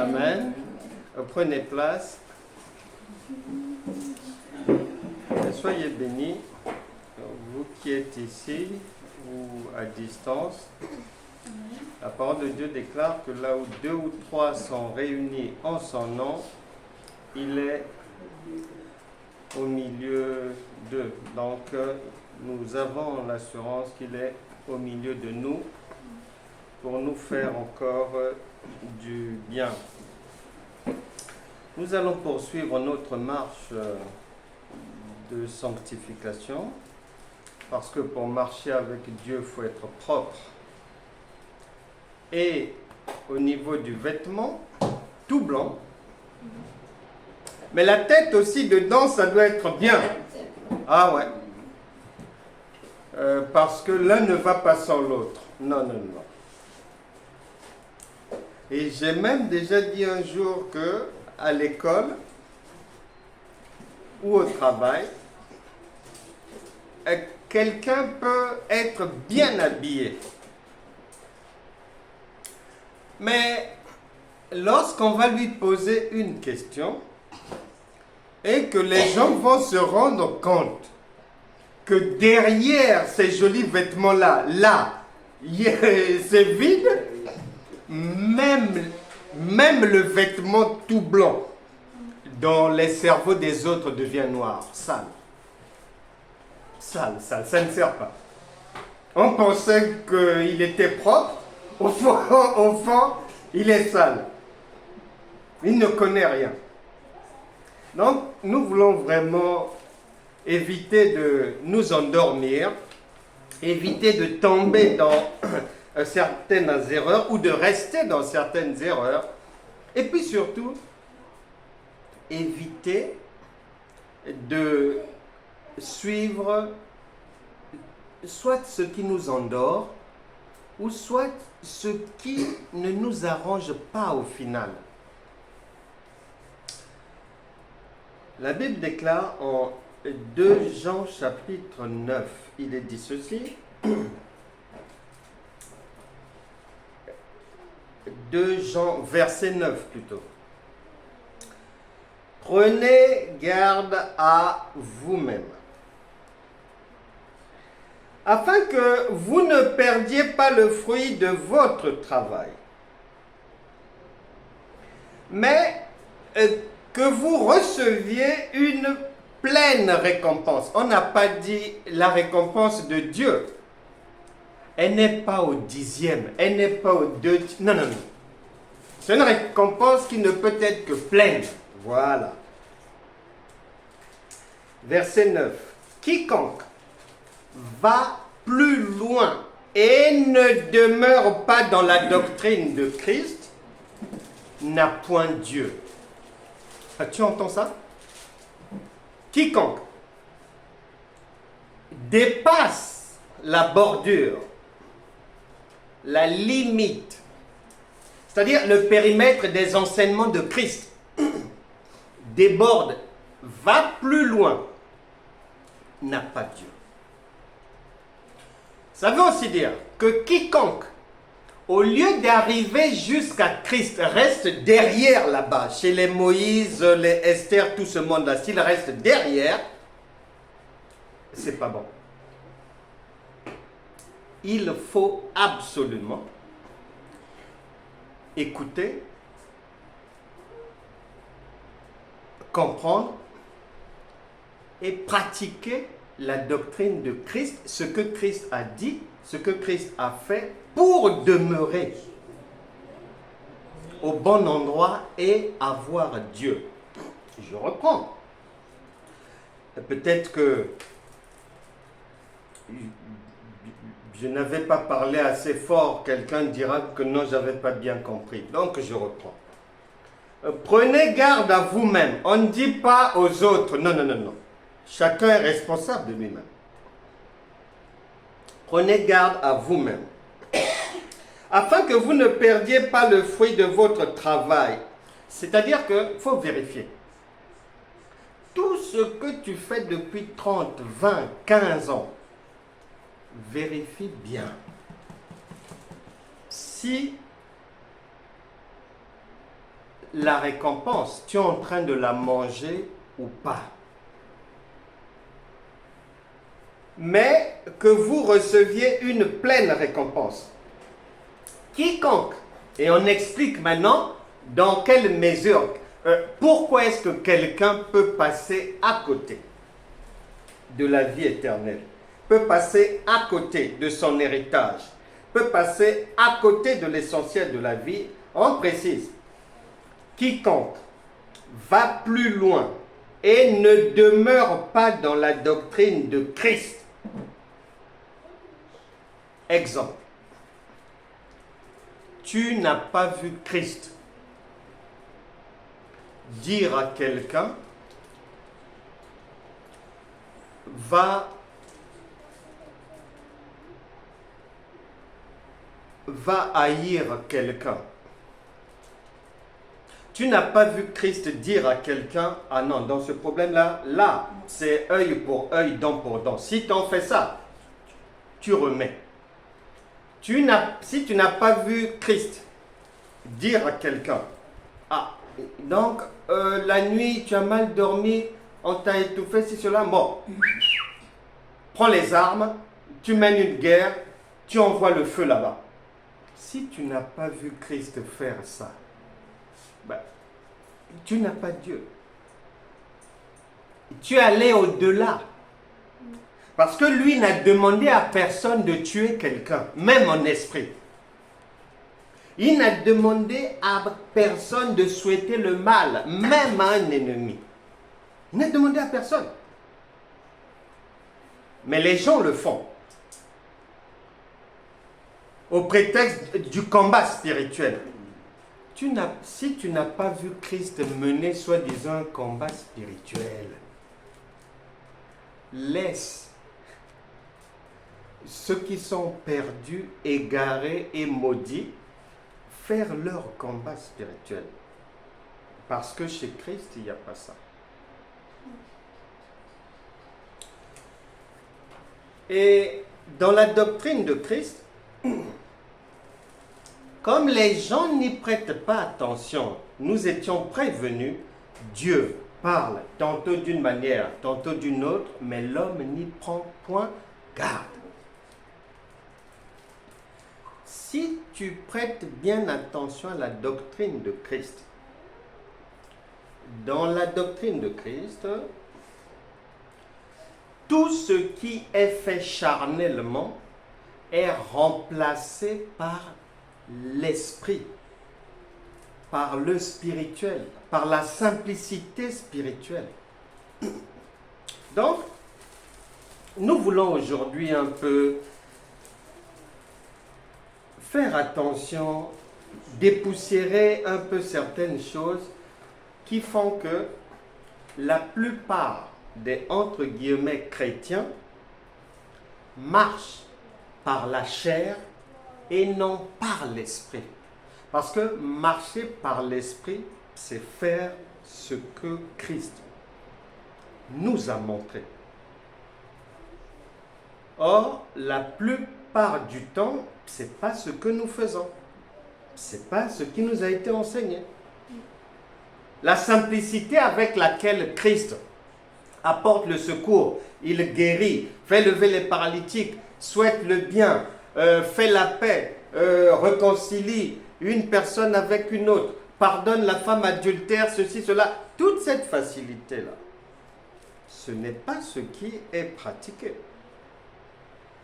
Amen. Prenez place. Soyez bénis, vous qui êtes ici ou à distance. La parole de Dieu déclare que là où 2 ou 3 sont réunis en son nom, il est au milieu d'eux. Donc, nous avons l'assurance qu'il est au milieu de nous pour nous faire encore du bien. Nous allons poursuivre notre marche de sanctification, parce que pour marcher avec Dieu, il faut être propre. Et au niveau du vêtement, tout blanc. Mais la tête aussi dedans, ça doit être bien. Ah ouais. Parce que l'un ne va pas sans l'autre. Non, non, non. Et j'ai même déjà dit un jour que à l'école ou au travail, quelqu'un peut être bien habillé. Mais lorsqu'on va lui poser une question et que les gens vont se rendre compte que derrière ces jolis vêtements-là, c'est vide, même le vêtement tout blanc dans les cerveaux des autres devient noir, sale. Sale, ça ne sert pas. On pensait qu'il était propre, au fond, il est sale. Il ne connaît rien. Donc, nous voulons vraiment éviter de nous endormir, éviter de tomber dans certaines erreurs ou de rester dans certaines erreurs. Et puis surtout, éviter de suivre soit ce qui nous endort ou soit ce qui ne nous arrange pas au final. La Bible déclare en 2 Jean chapitre 9, il est dit ceci. 2 Jean verset 9 plutôt. Prenez garde à vous-même, afin que vous ne perdiez pas le fruit de votre travail, mais que vous receviez une pleine récompense. On n'a pas dit la récompense de Dieu. Elle n'est pas au 10e, elle n'est pas au 2. Non, non, non. C'est une récompense qui ne peut être que pleine. Voilà. Verset 9. Quiconque va plus loin et ne demeure pas dans la doctrine de Christ n'a point Dieu. Tu entends ça? Quiconque dépasse la bordure, la limite, c'est-à-dire le périmètre des enseignements de Christ, déborde, va plus loin, n'a pas Dieu. Ça veut aussi dire que quiconque, au lieu d'arriver jusqu'à Christ, reste derrière là-bas, chez les Moïse, les Esther, tout ce monde-là, s'il reste derrière, c'est pas bon. Il faut absolument écouter, comprendre et pratiquer la doctrine de Christ, ce que Christ a dit, ce que Christ a fait pour demeurer au bon endroit et avoir Dieu. Je reprends. Peut-être que je n'avais pas parlé assez fort, quelqu'un dira que non, je n'avais pas bien compris. Donc je reprends. Prenez garde à vous-même. On ne dit pas aux autres. Non, non, non, non. Chacun est responsable de lui-même. Prenez garde à vous-même, afin que vous ne perdiez pas le fruit de votre travail. C'est-à-dire qu'il faut vérifier. Tout ce que tu fais depuis 30, 20, 15 ans, vérifie bien. Si la récompense, tu es en train de la manger ou pas. Mais que vous receviez une pleine récompense. Quiconque, et on explique maintenant dans quelle mesure, pourquoi est-ce que quelqu'un peut passer à côté de la vie éternelle, peut passer à côté de son héritage, peut passer à côté de l'essentiel de la vie. On précise, quiconque va plus loin et ne demeure pas dans la doctrine de Christ. Exemple, tu n'as pas vu Christ dire à quelqu'un, va haïr quelqu'un. Tu n'as pas vu Christ dire à quelqu'un, ah non, dans ce problème-là, là, c'est œil pour œil, dent pour dent. Si tu en fais ça, tu remets. Si tu n'as pas vu Christ dire à quelqu'un, ah, donc la nuit, tu as mal dormi, on t'a étouffé, c'est cela, bon, prends les armes, tu mènes une guerre, tu envoies le feu là-bas. Si tu n'as pas vu Christ faire ça, ben, tu n'as pas Dieu. Tu es allé au-delà. Parce que lui n'a demandé à personne de tuer quelqu'un, même en esprit. Il n'a demandé à personne de souhaiter le mal, même à un ennemi. Il n'a demandé à personne. Mais les gens le font. Au prétexte du combat spirituel. Si tu n'as pas vu Christ mener soi-disant un combat spirituel, laisse ceux qui sont perdus, égarés et maudits faire leur combat spirituel. Parce que chez Christ, il n'y a pas ça. Et dans la doctrine de Christ, comme les gens n'y prêtent pas attention, nous étions prévenus, Dieu parle tantôt d'une manière, tantôt d'une autre, mais l'homme n'y prend point garde. Si tu prêtes bien attention à la doctrine de Christ, dans la doctrine de Christ, tout ce qui est fait charnellement est remplacé par l'esprit, par le spirituel, par la simplicité spirituelle. Donc, nous voulons aujourd'hui un peu faire attention, dépoussiérer un peu certaines choses qui font que la plupart des entre guillemets chrétiens marchent par la chair et non par l'esprit. Parce que marcher par l'esprit, c'est faire ce que Christ nous a montré. Or, la plupart du temps, ce n'est pas ce que nous faisons. Ce n'est pas ce qui nous a été enseigné. La simplicité avec laquelle Christ apporte le secours, il guérit, fait lever les paralytiques, souhaite le bien, fait la paix, réconcilie une personne avec une autre, pardonne la femme adultère, ceci, cela. Toute cette facilité-là, ce n'est pas ce qui est pratiqué,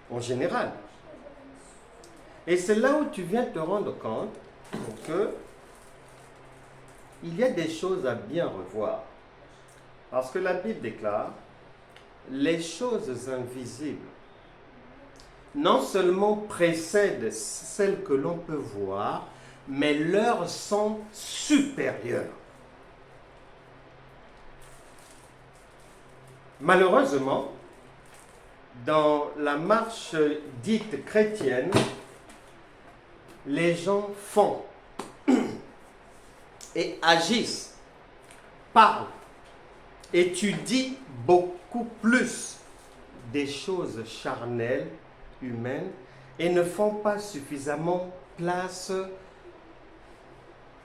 en général. Et c'est là où tu viens te rendre compte que il y a des choses à bien revoir. Parce que la Bible déclare, les choses invisibles non seulement précèdent celles que l'on peut voir, mais leurs sont supérieures. Malheureusement, dans la marche dite chrétienne, les gens font et agissent, parlent, étudient beaucoup plus des choses charnelles, humaines, et ne font pas suffisamment place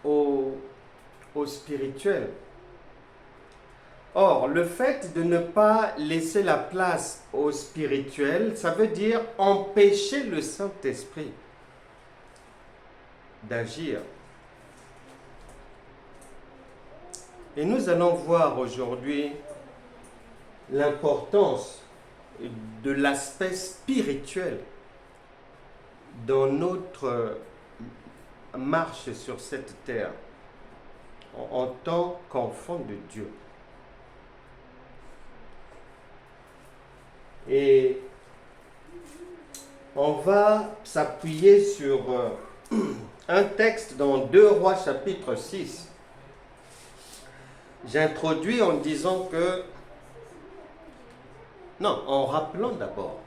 aux au spirituel. Or, le fait de ne pas laisser la place au spirituel, ça veut dire empêcher le Saint-Esprit d'agir. Et nous allons voir aujourd'hui l'importance de l'aspect spirituel dans notre marche sur cette terre en tant qu'enfant de Dieu. Et on va s'appuyer sur un texte dans 2 Rois chapitre 6. J'introduis en disant que, non, en rappelant d'abord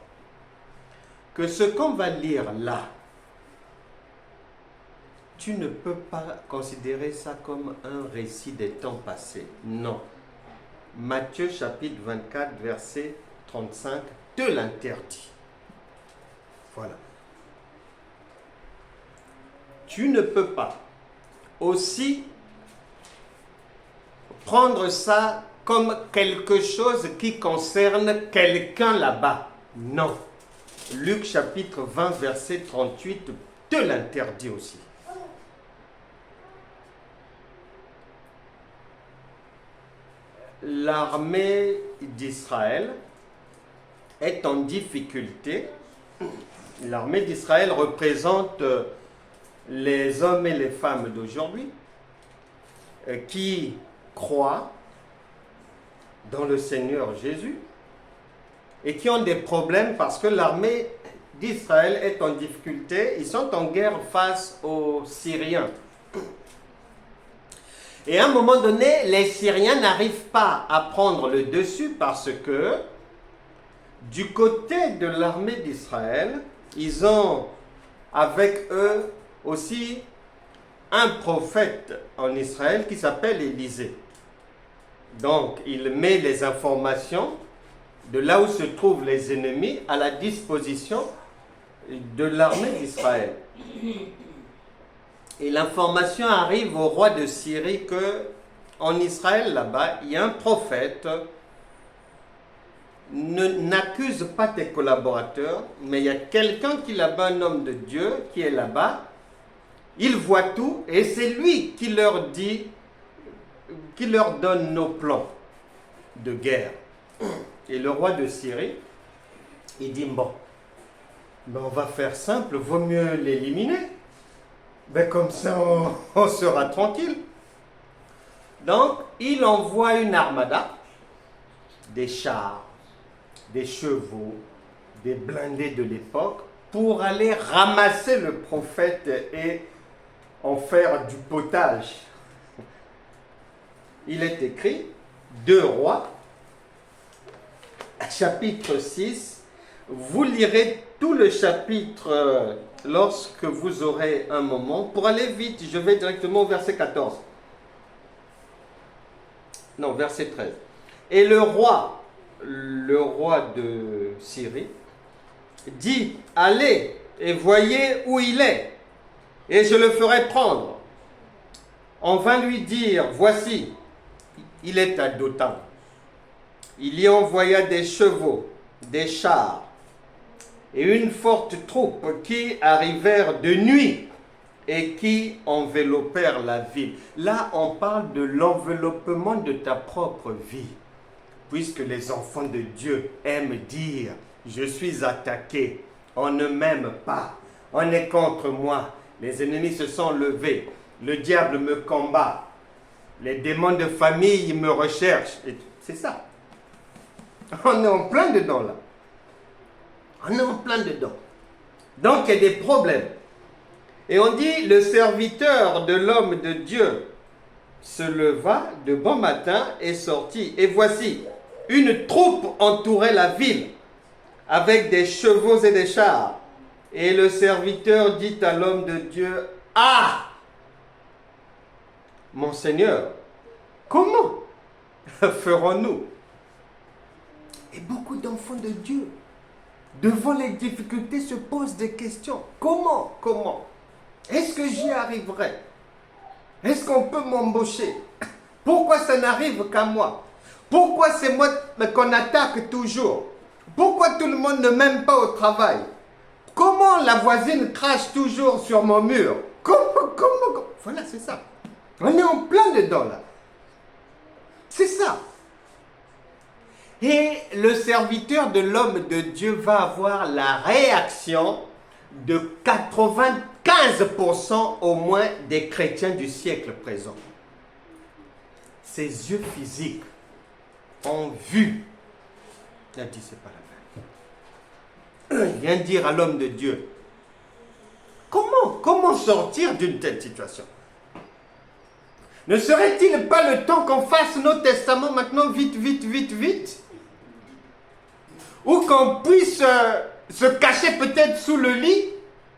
que ce qu'on va lire là, tu ne peux pas considérer ça comme un récit des temps passés. Non. Matthieu chapitre 24, verset 35, te l'interdit. Voilà. Tu ne peux pas aussi prendre ça comme quelque chose qui concerne quelqu'un là-bas. Non. Luc chapitre 20, verset 38, te l'interdit aussi. L'armée d'Israël est en difficulté. L'armée d'Israël représente les hommes et les femmes d'aujourd'hui qui croient dans le Seigneur Jésus et qui ont des problèmes parce que l'armée d'Israël est en difficulté. Ils sont en guerre face aux Syriens. Et à un moment donné, les Syriens n'arrivent pas à prendre le dessus parce que du côté de l'armée d'Israël, ils ont avec eux aussi un prophète en Israël qui s'appelle Élisée. Donc, il met les informations de là où se trouvent les ennemis à la disposition de l'armée d'Israël. Et l'information arrive au roi de Syrie que en Israël, là-bas, il y a un prophète. N'accuse pas tes collaborateurs, mais il y a quelqu'un qui est là-bas, un homme de Dieu, qui est là-bas. Il voit tout et c'est lui qui leur dit, qui leur donne nos plans de guerre. Et le roi de Syrie, il dit, bon, on va faire simple, vaut mieux l'éliminer. Ben comme ça, on sera tranquille. Donc, il envoie une armada, des chars, des chevaux, des blindés de l'époque, pour aller ramasser le prophète et en faire du potage. Il est écrit, 2 Rois, chapitre 6, vous lirez tout le chapitre lorsque vous aurez un moment. Pour aller vite, je vais directement au verset 14. Non, verset 13. Et le roi de Syrie, dit, allez et voyez où il est, et je le ferai prendre. On vint lui dire, voici, il est à Dothan. Il y envoya des chevaux, des chars, et une forte troupe qui arrivèrent de nuit et qui enveloppèrent la ville. Là, on parle de l'enveloppement de ta propre vie. Puisque les enfants de Dieu aiment dire, je suis attaqué, on ne m'aime pas, on est contre moi, les ennemis se sont levés, le diable me combat, les démons de famille me recherchent. C'est ça. On est en plein dedans là. On est en plein dedans. Donc il y a des problèmes. Et on dit, le serviteur de l'homme de Dieu se leva de bon matin et sortit. Et voici, une troupe entourait la ville avec des chevaux et des chars. Et le serviteur dit à l'homme de Dieu, ah, mon Seigneur, comment ferons-nous? Et beaucoup d'enfants de Dieu, devant les difficultés, se posent des questions. Comment est-ce que j'y arriverai? Est-ce qu'on peut m'embaucher? Pourquoi ça n'arrive qu'à moi? Pourquoi c'est moi qu'on attaque toujours? Pourquoi tout le monde ne m'aime pas au travail? Comment la voisine crache toujours sur mon mur? Comment? Voilà, c'est ça. On est en plein dedans là. C'est ça. Et le serviteur de l'homme de Dieu va avoir la réaction de 95% au moins des chrétiens du siècle présent. Ses yeux physiques ont vu. Il a dit, c'est pas la peine. Il vient dire à l'homme de Dieu, comment sortir d'une telle situation? Ne serait-il pas le temps qu'on fasse nos testaments maintenant vite, vite, vite, vite? Ou qu'on puisse se cacher peut-être sous le lit?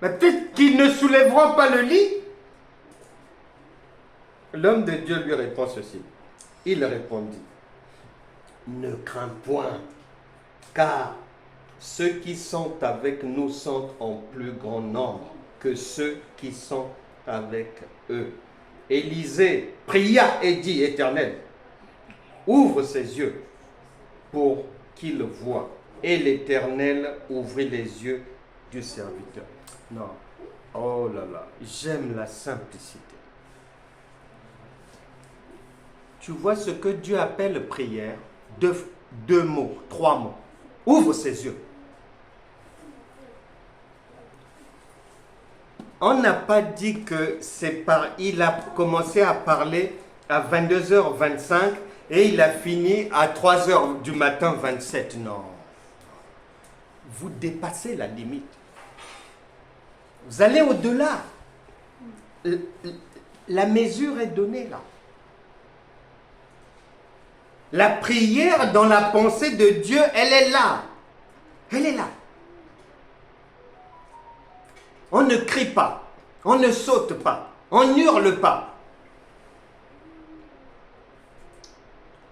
Mais peut-être qu'ils ne soulèveront pas le lit. L'homme de Dieu lui répond ceci. Il répondit, ne crains point, car ceux qui sont avec nous sont en plus grand nombre que ceux qui sont avec eux. Élisée pria et dit, Éternel, ouvre ses yeux pour qu'il voie. Et l'Éternel ouvrit les yeux du serviteur. Non, oh là là, j'aime la simplicité. Tu vois ce que Dieu appelle prière? Deux mots, trois mots. Ouvre ses yeux. On n'a pas dit que c'est par... Il a commencé à parler à 22h25 et il a fini à 3h du matin 27. Non. Vous dépassez la limite. Vous allez au-delà. La mesure est donnée là. La prière dans la pensée de Dieu, elle est là. Elle est là. On ne crie pas, on ne saute pas, on n'hurle pas.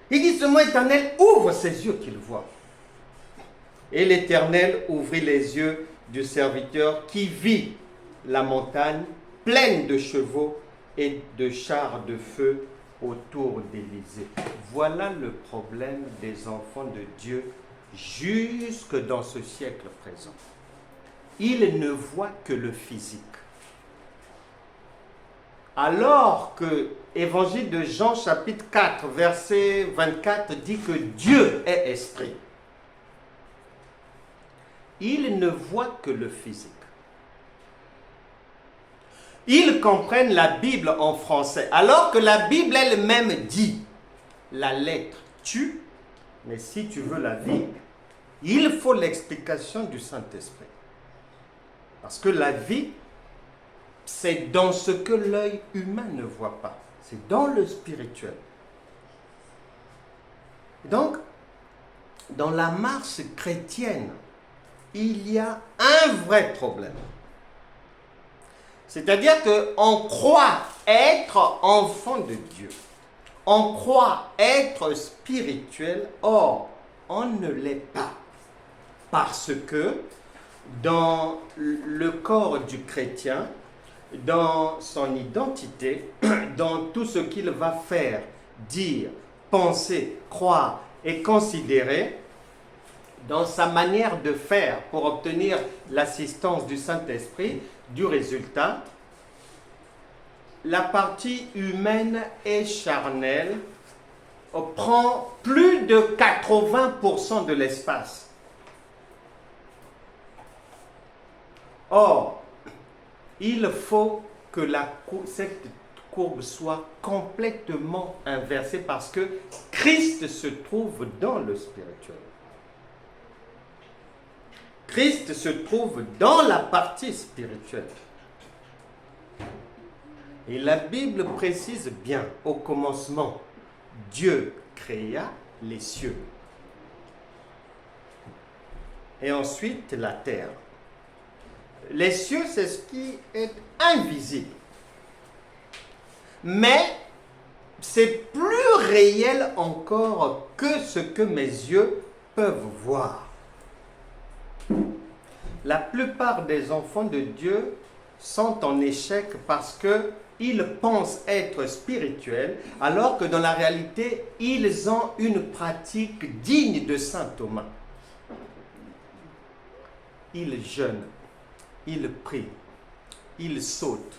Il dit seulement, Éternel, ouvre ses yeux qu'il voit. Et l'Éternel ouvrit les yeux du serviteur qui vit la montagne pleine de chevaux et de chars de feu autour d'Élysée. Voilà le problème des enfants de Dieu jusque dans ce siècle présent. Ils ne voient que le physique. Alors que Évangile de Jean chapitre 4 verset 24 dit que Dieu est esprit. Ils ne voient que le physique. Ils comprennent la Bible en français, alors que la Bible elle-même dit, la lettre tue, mais si tu veux la vie, il faut l'explication du Saint-Esprit. Parce que la vie, c'est dans ce que l'œil humain ne voit pas. C'est dans le spirituel. Donc, dans la marche chrétienne, il y a un vrai problème. C'est-à-dire qu'on croit être enfant de Dieu. On croit être spirituel, or, on ne l'est pas. Parce que dans le corps du chrétien, dans son identité, dans tout ce qu'il va faire, dire, penser, croire et considérer, dans sa manière de faire pour obtenir l'assistance du Saint-Esprit, du résultat, la partie humaine et charnelle prend plus de 80% de l'espace. Or, il faut que cette courbe soit complètement inversée parce que Christ se trouve dans le spirituel. Christ se trouve dans la partie spirituelle. Et la Bible précise bien, au commencement, Dieu créa les cieux. Et ensuite la terre. Les cieux, c'est ce qui est invisible. Mais c'est plus réel encore que ce que mes yeux peuvent voir. La plupart des enfants de Dieu sont en échec parce que ils pensent être spirituels, alors que dans la réalité, ils ont une pratique digne de saint Thomas. Ils jeûnent, ils prient, ils sautent,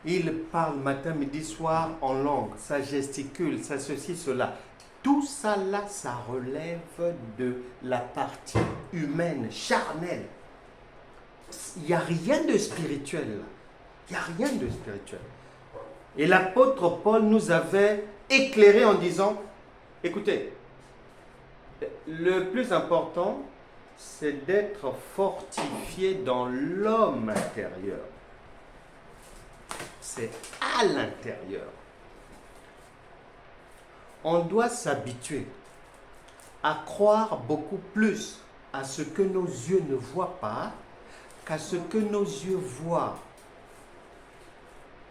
ils parlent matin, midi, soir en langue, ça gesticule, ça ceci, cela. Tout ça là, ça relève de la partie humaine, charnelle. Il n'y a rien de spirituel là. Il n'y a rien de spirituel. Et l'apôtre Paul nous avait éclairé en disant, écoutez, le plus important, c'est d'être fortifié dans l'homme intérieur. C'est à l'intérieur. On doit s'habituer à croire beaucoup plus à ce que nos yeux ne voient pas qu'à ce que nos yeux voient.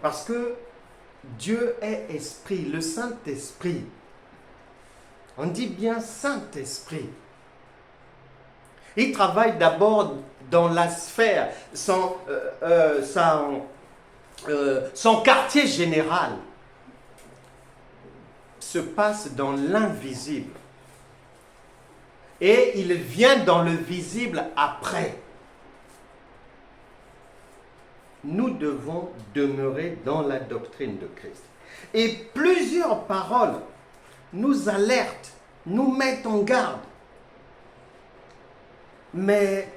Parce que Dieu est esprit, le Saint-Esprit. On dit bien Saint-Esprit. Il travaille d'abord dans la sphère, son quartier général se passe dans l'invisible. Et il vient dans le visible après. Nous devons demeurer dans la doctrine de Christ. Et plusieurs paroles nous alertent, nous mettent en garde. Mais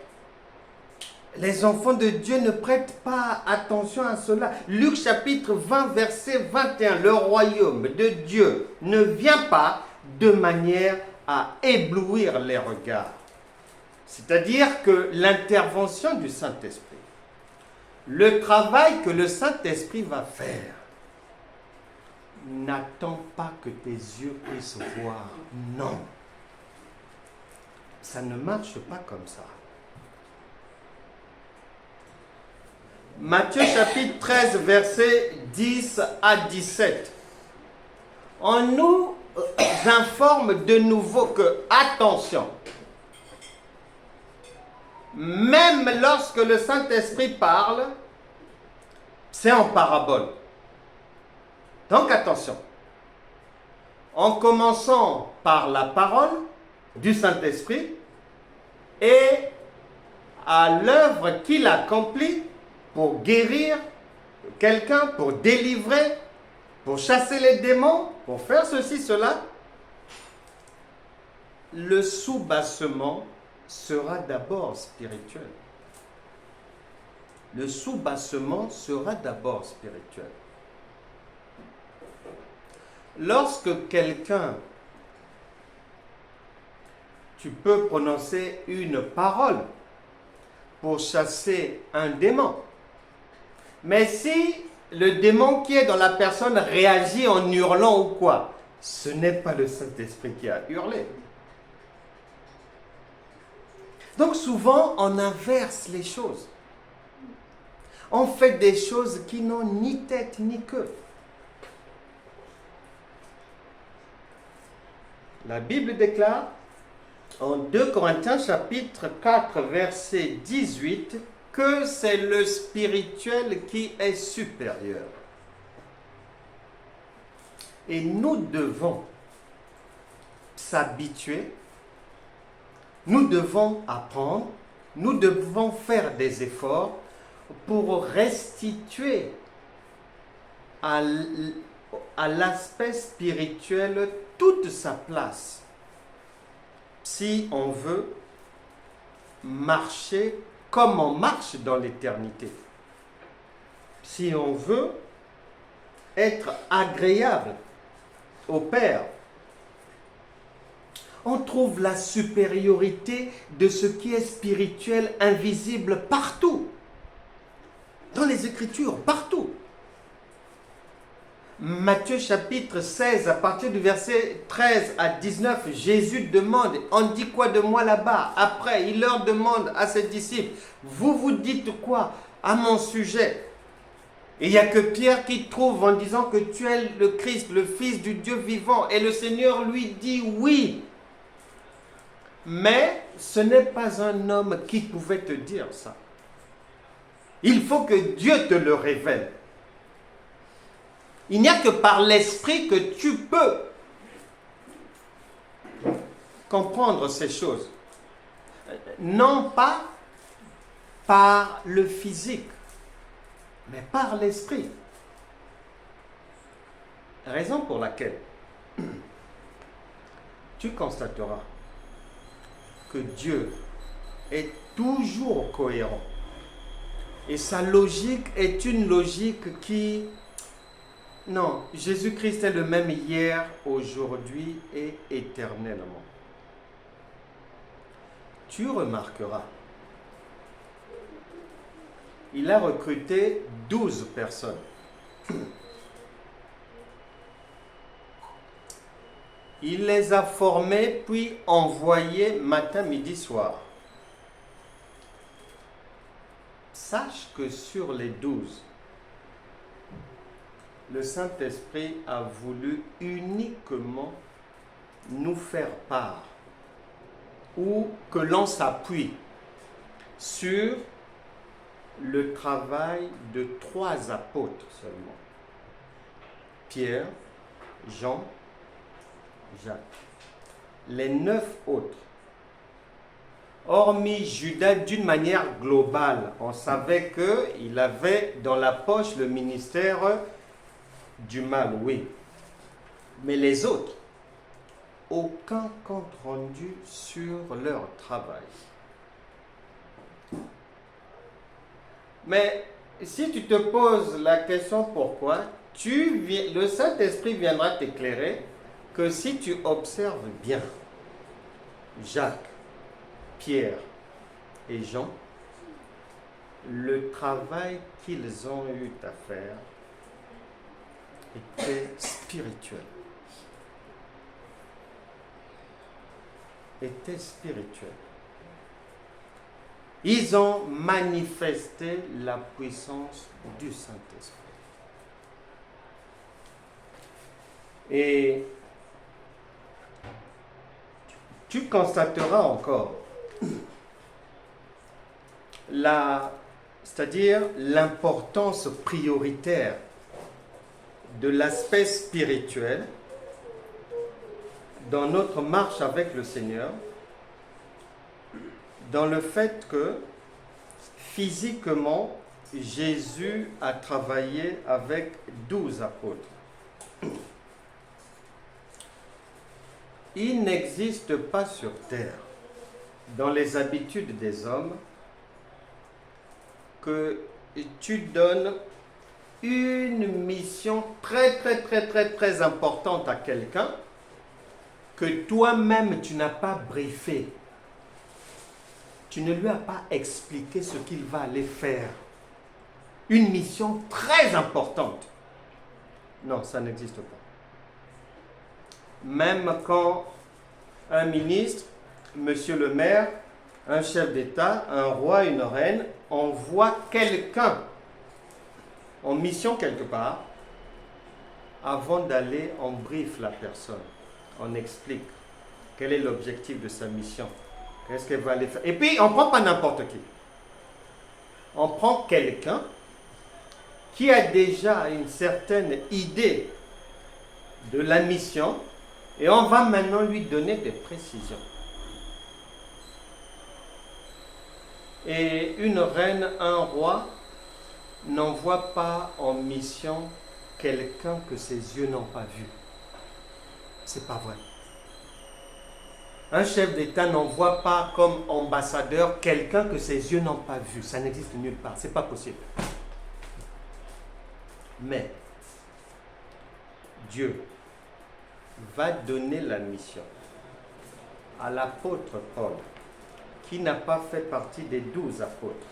les enfants de Dieu ne prêtent pas attention à cela. Luc chapitre 20, verset 21. Le royaume de Dieu ne vient pas de manière à éblouir les regards. C'est-à-dire que l'intervention du Saint-Esprit, le travail que le Saint-Esprit va faire, n'attend pas que tes yeux puissent voir. Non. Ça ne marche pas comme ça. Matthieu chapitre 13, versets 10 à 17. On nous informe de nouveau que, attention, même lorsque le Saint-Esprit parle, c'est en parabole. Donc attention, en commençant par la parole du Saint-Esprit et à l'œuvre qu'il accomplit pour guérir quelqu'un, pour délivrer, pour chasser les démons, pour faire ceci, cela, le soubassement sera d'abord spirituel. Le soubassement sera d'abord spirituel. Lorsque quelqu'un, tu peux prononcer une parole pour chasser un démon, mais si le démon qui est dans la personne réagit en hurlant ou quoi, ce n'est pas le Saint-Esprit qui a hurlé. Donc souvent, on inverse les choses. On fait des choses qui n'ont ni tête ni queue. La Bible déclare en 2 Corinthiens chapitre 4 verset 18 que c'est le spirituel qui est supérieur. Et nous devons s'habituer, nous devons apprendre, nous devons faire des efforts pour restituer à l'aspect spirituel toute sa place, si on veut marcher comme on marche dans l'éternité, si on veut être agréable au Père. On trouve la supériorité de ce qui est spirituel, invisible, partout. Dans les Écritures, partout. Matthieu chapitre 16, à partir du verset 13 à 19, Jésus demande, on dit quoi de moi là-bas? Après, il leur demande à ses disciples, vous dites quoi à mon sujet? Et il n'y a que Pierre qui trouve en disant que tu es le Christ, le Fils du Dieu vivant. Et le Seigneur lui dit oui. Mais ce n'est pas un homme qui pouvait te dire ça. Il faut que Dieu te le révèle. Il n'y a que par l'Esprit que tu peux comprendre ces choses. Non pas par le physique, mais par l'Esprit. Raison pour laquelle tu constateras que Dieu est toujours cohérent. Et sa logique est une logique qui... Non, Jésus-Christ est le même hier, aujourd'hui et éternellement. Tu remarqueras, il a recruté 12 personnes. Il les a formées puis envoyées matin, midi, soir. Sache que sur les 12, le Saint-Esprit a voulu uniquement nous faire part ou que l'on s'appuie sur le travail de 3 apôtres seulement. Pierre, Jean, Jacques. Les 9 autres, hormis Judas, d'une manière globale, on savait qu'il avait dans la poche le ministère du mal, oui. Mais les autres, aucun compte rendu sur leur travail. Mais si tu te poses la question pourquoi, le Saint-Esprit viendra t'éclairer que si tu observes bien Jacques, Pierre et Jean, le travail qu'ils ont eu à faire était spirituel. Était spirituel. Ils ont manifesté la puissance du Saint-Esprit. Et tu constateras encore c'est-à-dire l'importance prioritaire de l'aspect spirituel dans notre marche avec le Seigneur, dans le fait que physiquement, Jésus a travaillé avec 12 apôtres. Il n'existe pas sur terre, dans les habitudes des hommes, que tu donnes une mission très importante à quelqu'un que toi-même tu n'as pas briefé. Tu ne lui as pas expliqué ce qu'il va aller faire. Une mission très importante. Non, ça n'existe pas. Même quand un ministre, monsieur le maire, un chef d'État, un roi, une reine, envoie quelqu'un en mission quelque part, avant d'aller, on briefe la personne. On explique quel est l'objectif de sa mission. Qu'est-ce qu'elle va aller faire. Et puis, on ne prend pas n'importe qui. On prend quelqu'un qui a déjà une certaine idée de la mission et on va maintenant lui donner des précisions. Et une reine, un roi n'envoie pas en mission quelqu'un que ses yeux n'ont pas vu. C'est pas vrai. Un chef d'État n'envoie pas comme ambassadeur quelqu'un que ses yeux n'ont pas vu. Ça n'existe nulle part. C'est pas possible. Mais Dieu va donner la mission à l'apôtre Paul, qui n'a pas fait partie des 12 apôtres,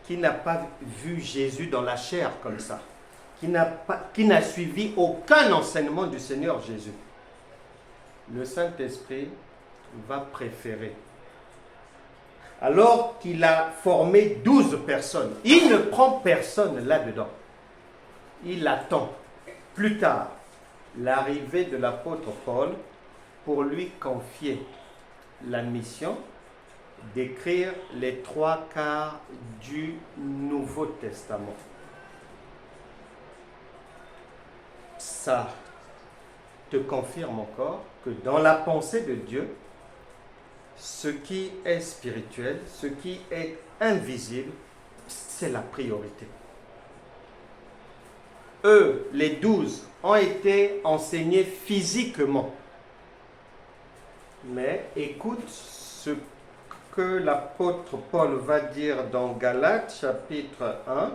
qui n'a pas vu Jésus dans la chair comme ça, qui n'a suivi aucun enseignement du Seigneur Jésus. Le Saint-Esprit va préférer. Alors qu'il a formé 12 personnes, il ne prend personne là-dedans. Il attend plus tard l'arrivée de l'apôtre Paul pour lui confier la mission d'écrire les 3/4 du Nouveau Testament. ça te confirme encore que dans la pensée de Dieu, ce qui est spirituel, ce qui est invisible, c'est la priorité. Eux, les 12, ont été enseignés physiquement. Mais écoute ce que l'apôtre Paul va dire dans Galates chapitre 1.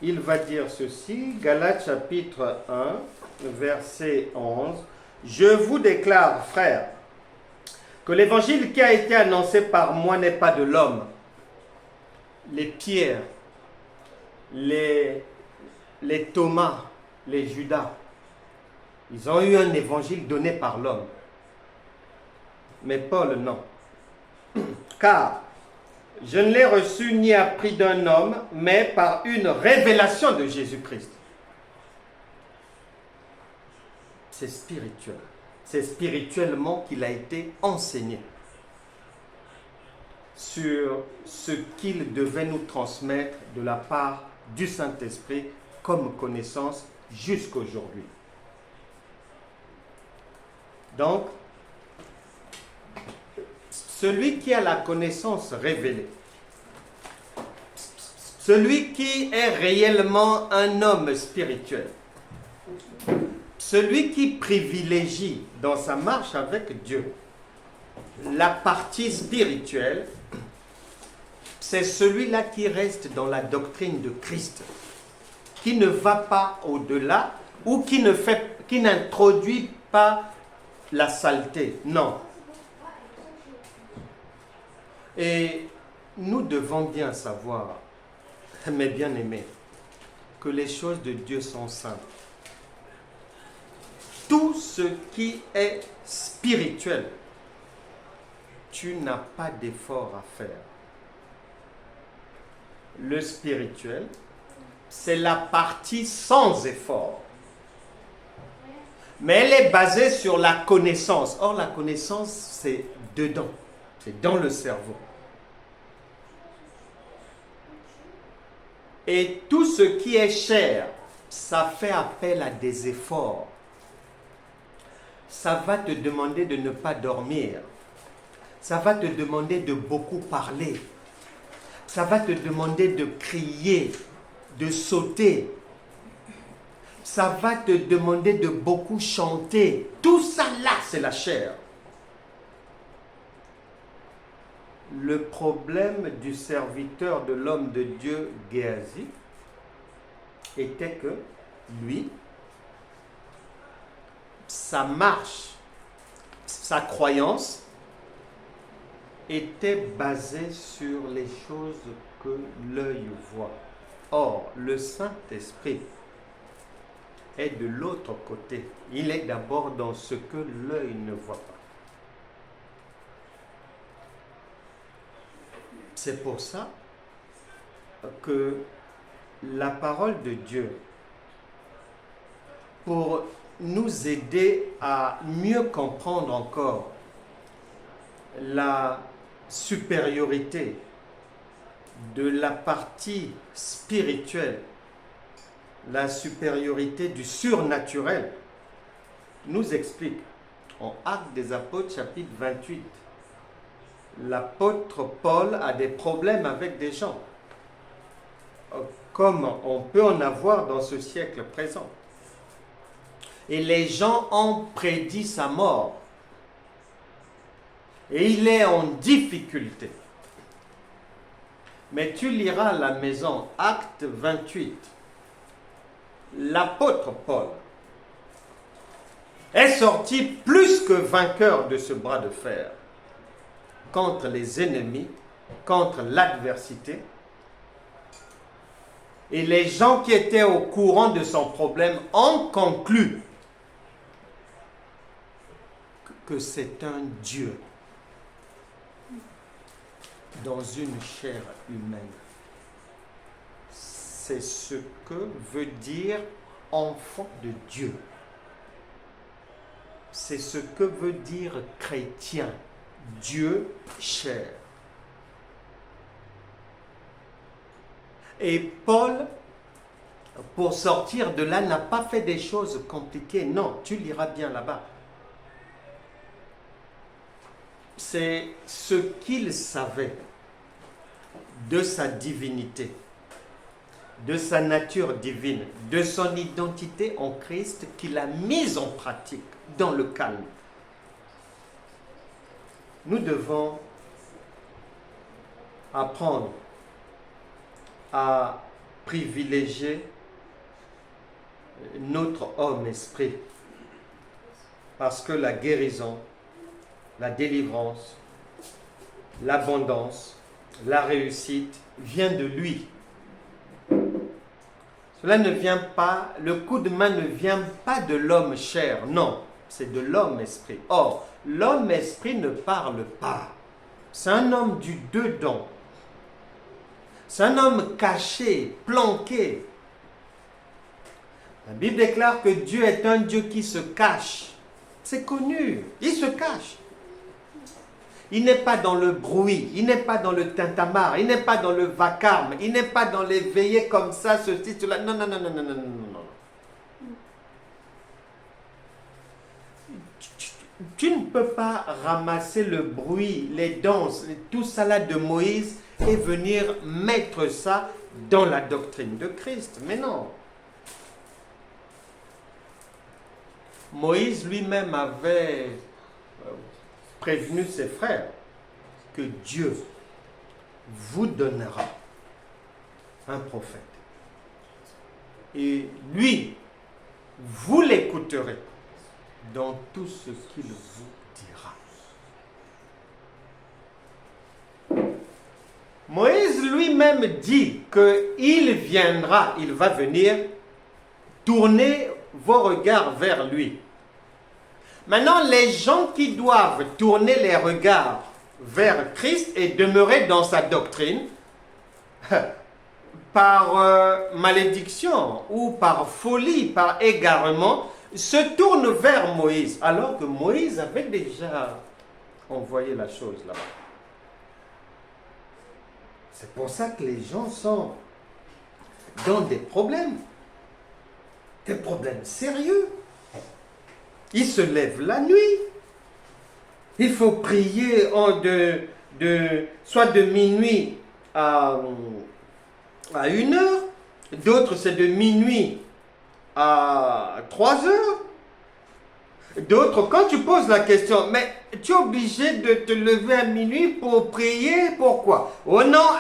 Il va dire ceci, Galates chapitre 1, verset 11. Je vous déclare, frères, que l'évangile qui a été annoncé par moi n'est pas de l'homme. Les Pierre, les Thomas, les Judas, ils ont eu un évangile donné par l'homme. Mais Paul, non. Car je ne l'ai reçu ni appris d'un homme, mais par une révélation de Jésus-Christ. C'est spirituel. C'est spirituellement qu'il a été enseigné sur ce qu'il devait nous transmettre de la part du Saint-Esprit comme connaissance jusqu'aujourd'hui. Donc, celui qui a la connaissance révélée, celui qui est réellement un homme spirituel, celui qui privilégie dans sa marche avec Dieu la partie spirituelle, c'est celui-là qui reste dans la doctrine de Christ, qui ne va pas au-delà ou qui n'introduit pas la saleté. Non. Et nous devons bien savoir, mes bien-aimés, que les choses de Dieu sont saintes. Tout ce qui est spirituel, tu n'as pas d'effort à faire. Le spirituel, c'est la partie sans effort. Mais elle est basée sur la connaissance. Or, la connaissance, c'est dedans. C'est dans le cerveau. Et tout ce qui est chair, ça fait appel à des efforts. Ça va te demander de ne pas dormir. Ça va te demander de beaucoup parler. Ça va te demander de crier, de sauter. Ça va te demander de beaucoup chanter. Tout ça là, c'est la chair. Le problème du serviteur de l'homme de Dieu, Géasi, était que lui, sa marche, sa croyance était basée sur les choses que l'œil voit. Or, le Saint-Esprit est de l'autre côté. Il est d'abord dans ce que l'œil ne voit pas. C'est pour ça que la parole de Dieu, pour nous aider à mieux comprendre encore la supériorité de la partie spirituelle, la supériorité du surnaturel, nous explique en Actes des Apôtres chapitre 28. L'apôtre Paul a des problèmes avec des gens, comme on peut en avoir dans ce siècle présent. Et les gens ont prédit sa mort. Et il est en difficulté. Mais tu liras à la maison, Acte 28. L'apôtre Paul est sorti plus que vainqueur de ce bras de fer contre les ennemis, contre l'adversité. Et les gens qui étaient au courant de son problème ont conclu que c'est un Dieu dans une chair humaine. C'est ce que veut dire enfant de Dieu. C'est ce que veut dire chrétien. Dieu chair. Et Paul pour sortir de là, n'a pas fait des choses compliquées. Non, tu liras bien là-bas. C'est ce qu'il savait de sa divinité, de sa nature divine, de son identité en Christ qu'il a mise en pratique dans le calme. Nous devons apprendre à privilégier notre homme-esprit parce que la guérison, la délivrance, l'abondance, la réussite vient de lui. Cela ne vient pas, le coup de main ne vient pas de l'homme chair, non, c'est de l'homme-esprit. Or, l'homme-esprit ne parle pas. C'est un homme du dedans. C'est un homme caché, planqué. La Bible déclare que Dieu est un Dieu qui se cache. C'est connu, il se cache. Il n'est pas dans le bruit, il n'est pas dans le tintamarre, il n'est pas dans le vacarme, il n'est pas dans les veillées comme ça, ceci, cela. Non, non, non, non, non, non, non, non. Tu ne peux pas ramasser le bruit, les danses, tout ça là de Moïse et venir mettre ça dans la doctrine de Christ. Mais non. Moïse lui-même avait prévenu ses frères que Dieu vous donnera un prophète. Et lui, vous l'écouterez dans tout ce qu'il vous dira. Moïse lui-même dit qu'il viendra, il va venir, tourner vos regards vers lui. Maintenant, les gens qui doivent tourner les regards vers Christ et demeurer dans sa doctrine, par malédiction ou par folie, par égarement, se tournent vers Moïse, alors que Moïse avait déjà envoyé la chose là-bas. C'est pour ça que les gens sont dans des problèmes sérieux. Ils se lèvent la nuit. Il faut prier soit de minuit à 1h, d'autres c'est de minuit à 3h, d'autres quand tu poses la question, mais tu es obligé de te lever à minuit pour prier, pourquoi? Oh non,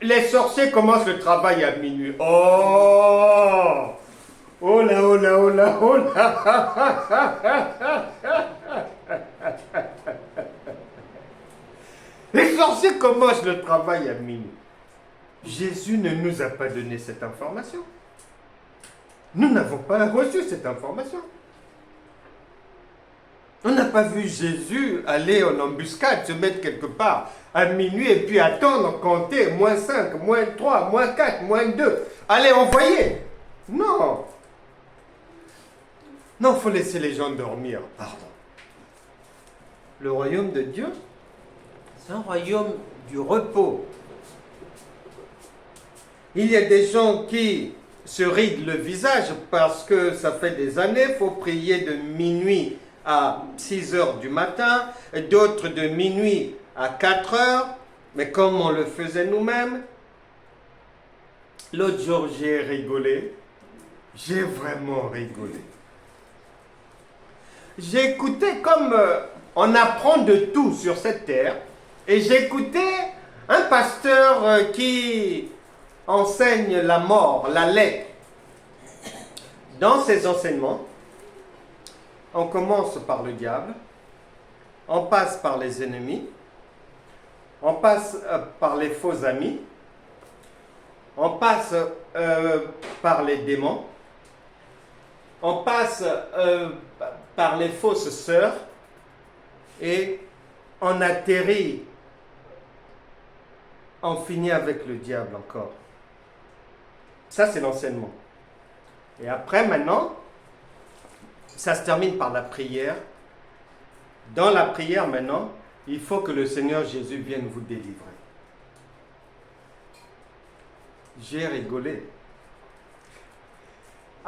les sorciers commencent le travail à minuit. Oh! Oh là, oh là, oh là, oh là. Les sorciers commencent le travail à minuit. Jésus ne nous a pas donné cette information. Nous n'avons pas reçu cette information. On n'a pas vu Jésus aller en embuscade, se mettre quelque part à minuit et puis attendre, compter, -5, -3, -4, -2. Allez, envoyez. Non. Non, il faut laisser les gens dormir. Pardon. Le royaume de Dieu, c'est un royaume du repos. Il y a des gens qui se rident le visage parce que ça fait des années, il faut prier de minuit à 6h du matin, d'autres de minuit à 4h, mais comme on le faisait nous-mêmes. L'autre jour, j'ai rigolé. J'ai vraiment rigolé. J'ai écouté comme on apprend de tout sur cette terre, et j'ai écouté un pasteur qui enseigne la mort, la lettre. Dans ses enseignements, on commence par le diable, on passe par les ennemis, on passe par les faux amis, on passe par les démons, on passe par les fausses sœurs et on atterrit, on finit avec le diable encore. Ça, c'est l'enseignement. Et après, maintenant, ça se termine par la prière. Dans la prière, maintenant, il faut que le Seigneur Jésus vienne vous délivrer. J'ai rigolé.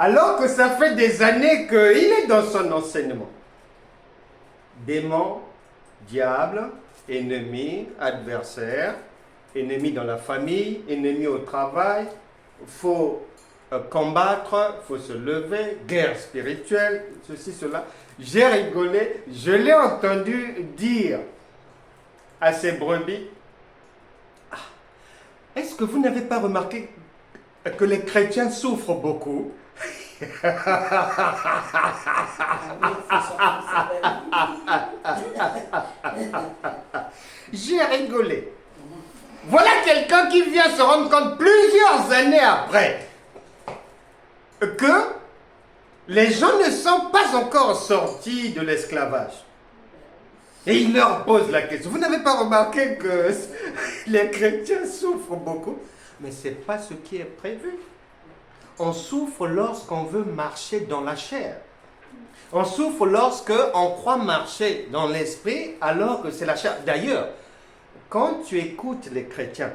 Alors que ça fait des années qu'il est dans son enseignement. Démon, diable, ennemi, adversaire, ennemi dans la famille, ennemi au travail, faut combattre, faut se lever, guerre spirituelle, ceci, cela. J'ai rigolé, je l'ai entendu dire à ses brebis, ah, est-ce que vous n'avez pas remarqué que les chrétiens souffrent beaucoup? J'ai rigolé. Voilà quelqu'un qui vient se rendre compte plusieurs années après que les gens ne sont pas encore sortis de l'esclavage. Et il leur pose la question. Vous n'avez pas remarqué que les chrétiens souffrent beaucoup? Mais ce n'est pas ce qui est prévu. On souffre lorsqu'on veut marcher dans la chair. On souffre lorsqu'on croit marcher dans l'esprit alors que c'est la chair. D'ailleurs, quand tu écoutes les chrétiens,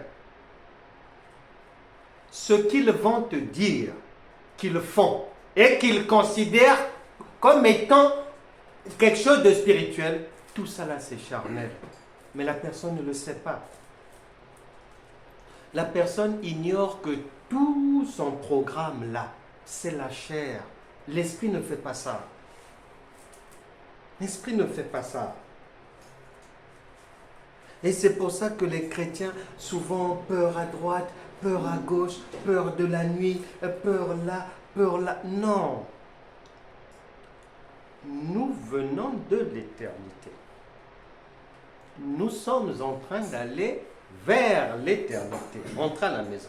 ce qu'ils vont te dire, qu'ils font et qu'ils considèrent comme étant quelque chose de spirituel, tout ça là c'est charnel. Mais la personne ne le sait pas. La personne ignore que tout son programme là, c'est la chair. L'esprit ne fait pas ça. L'esprit ne fait pas ça. Et c'est pour ça que les chrétiens, souvent, ont peur à droite, peur à gauche, peur de la nuit, peur là, peur là. Non. Nous venons de l'éternité. Nous sommes en train d'aller vers l'éternité, rentrer à la maison.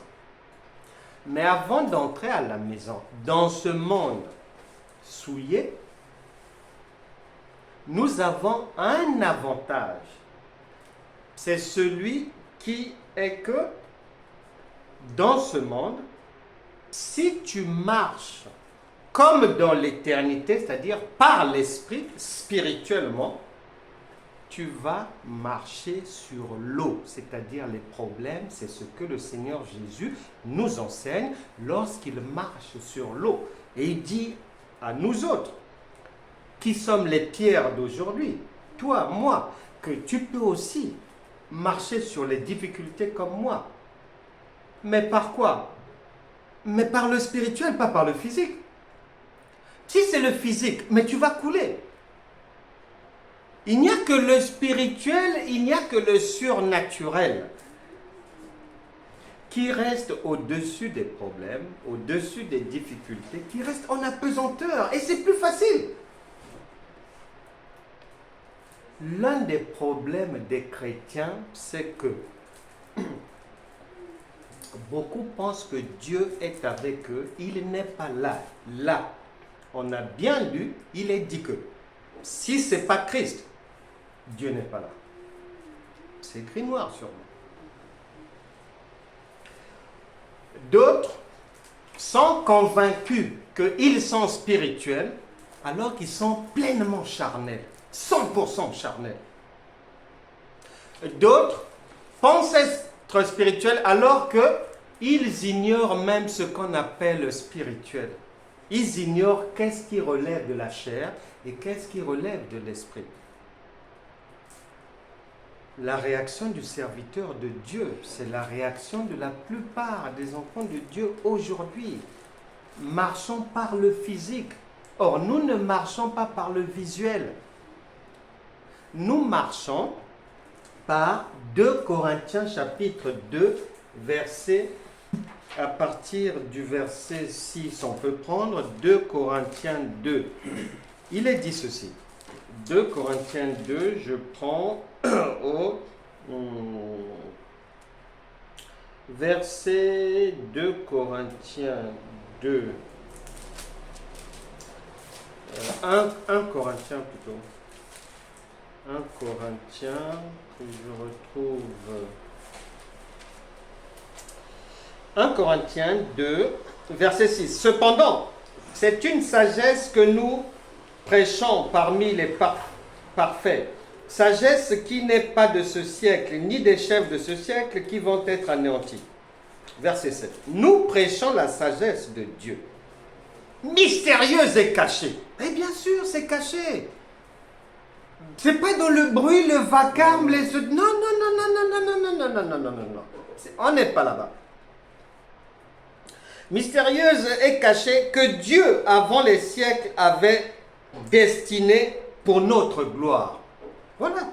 Mais avant d'entrer à la maison, dans ce monde souillé, nous avons un avantage. C'est celui qui est que dans ce monde, si tu marches comme dans l'éternité, c'est-à-dire par l'esprit, spirituellement, tu vas marcher sur l'eau, c'est-à-dire les problèmes, c'est ce que le Seigneur Jésus nous enseigne lorsqu'il marche sur l'eau. Et il dit à nous autres, qui sommes les pierres d'aujourd'hui, toi, moi, que tu peux aussi marcher sur les difficultés comme moi. Mais par quoi? Mais par le spirituel, pas par le physique. Si c'est le physique, mais tu vas couler. Il n'y a que le spirituel, il n'y a que le surnaturel qui reste au-dessus des problèmes, au-dessus des difficultés, qui reste en apesanteur. Et c'est plus facile. L'un des problèmes des chrétiens, c'est que beaucoup pensent que Dieu est avec eux. Il n'est pas là. Là, on a bien lu, il est dit que si ce n'est pas Christ, Dieu n'est pas là. C'est écrit noir sur moi. D'autres sont convaincus qu'ils sont spirituels alors qu'ils sont pleinement charnels, 100% charnels. D'autres pensent être spirituels alors qu'ils ignorent même ce qu'on appelle spirituel. Ils ignorent qu'est-ce qui relève de la chair et qu'est-ce qui relève de l'esprit. La réaction du serviteur de Dieu, c'est la réaction de la plupart des enfants de Dieu aujourd'hui. Marchons par le physique. Or, nous ne marchons pas par le visuel. Nous marchons par 2 Corinthiens chapitre 2, verset, à partir du verset 6, on peut prendre 2 Corinthiens 2. Il est dit ceci. 2 Corinthiens 2, je prends au verset 2 Corinthiens 2. 1 Corinthiens plutôt. 1 Corinthiens, que je retrouve. 1 Corinthiens 2, verset 6. Cependant, c'est une sagesse que nous prêchons parmi les parfaits. Sagesse qui n'est pas de ce siècle, ni des chefs de ce siècle qui vont être anéantis. Verset 7. Nous prêchons la sagesse de Dieu. mystérieuse et cachée. Et bien sûr, c'est caché. C'est pas dans le bruit, le vacarme, les... Non, non, non, non, non, non, non, non, non, non, non, non, non, non. On n'est pas là-bas. Mystérieuse et cachée que Dieu, avant les siècles, avait destinée pour notre gloire. Voilà.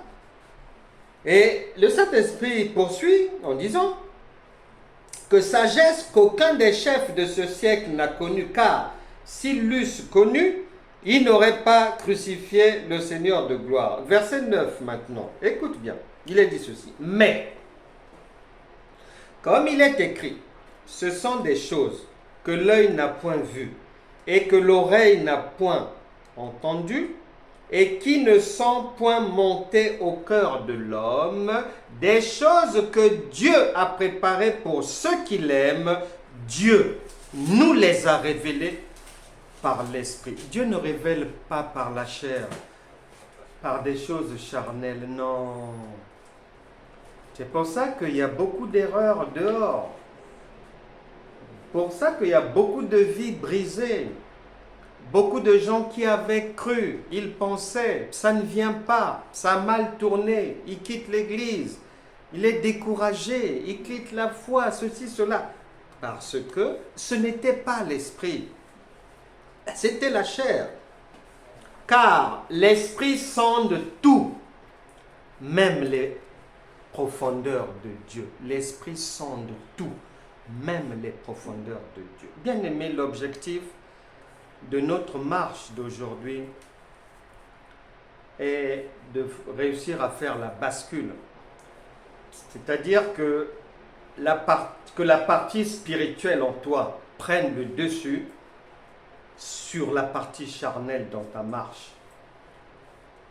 Et le Saint-Esprit poursuit en disant que sagesse qu'aucun des chefs de ce siècle n'a connue, car s'ils l'eussent connue, ils n'auraient pas crucifié le Seigneur de gloire. Verset 9 maintenant. Écoute bien. Il est dit ceci. Mais, comme il est écrit, ce sont des choses que l'œil n'a point vues et que l'oreille n'a point entendues et qui ne sont point montées au cœur de l'homme, des choses que Dieu a préparées pour ceux qui l'aiment. Dieu nous les a révélées par l'Esprit. Dieu ne révèle pas par la chair, par des choses charnelles, non. C'est pour ça qu'il y a beaucoup d'erreurs dehors. Pour ça qu'il y a beaucoup de vies brisées. Beaucoup de gens qui avaient cru, ils pensaient, ça ne vient pas, ça a mal tourné, ils quittent l'église, il est découragé, il quitte la foi, ceci, cela. Parce que ce n'était pas l'esprit, c'était la chair. Car l'esprit sonde tout, même les profondeurs de Dieu. L'esprit sonde tout, même les profondeurs de Dieu. Bien aimé, l'objectif de notre marche d'aujourd'hui est de réussir à faire la bascule. C'est-à-dire que la partie spirituelle en toi prenne le dessus sur la partie charnelle dans ta marche.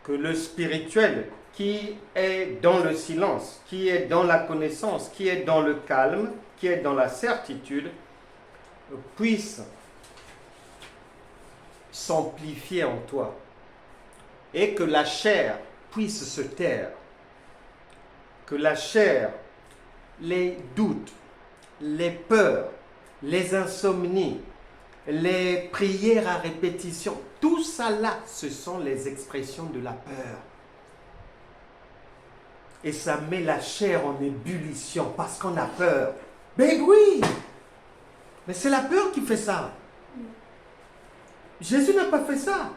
Que le spirituel qui est dans le silence, qui est dans la connaissance, qui est dans le calme, qui est dans la certitude, puisse s'amplifier en toi et que la chair puisse se taire, que la chair, les doutes, les peurs, les insomnies, les prières à répétition, tout ça là, ce sont les expressions de la peur. Et ça met la chair en ébullition parce qu'on a peur. Mais oui, mais c'est la peur qui fait ça. Jésus n'a pas fait ça.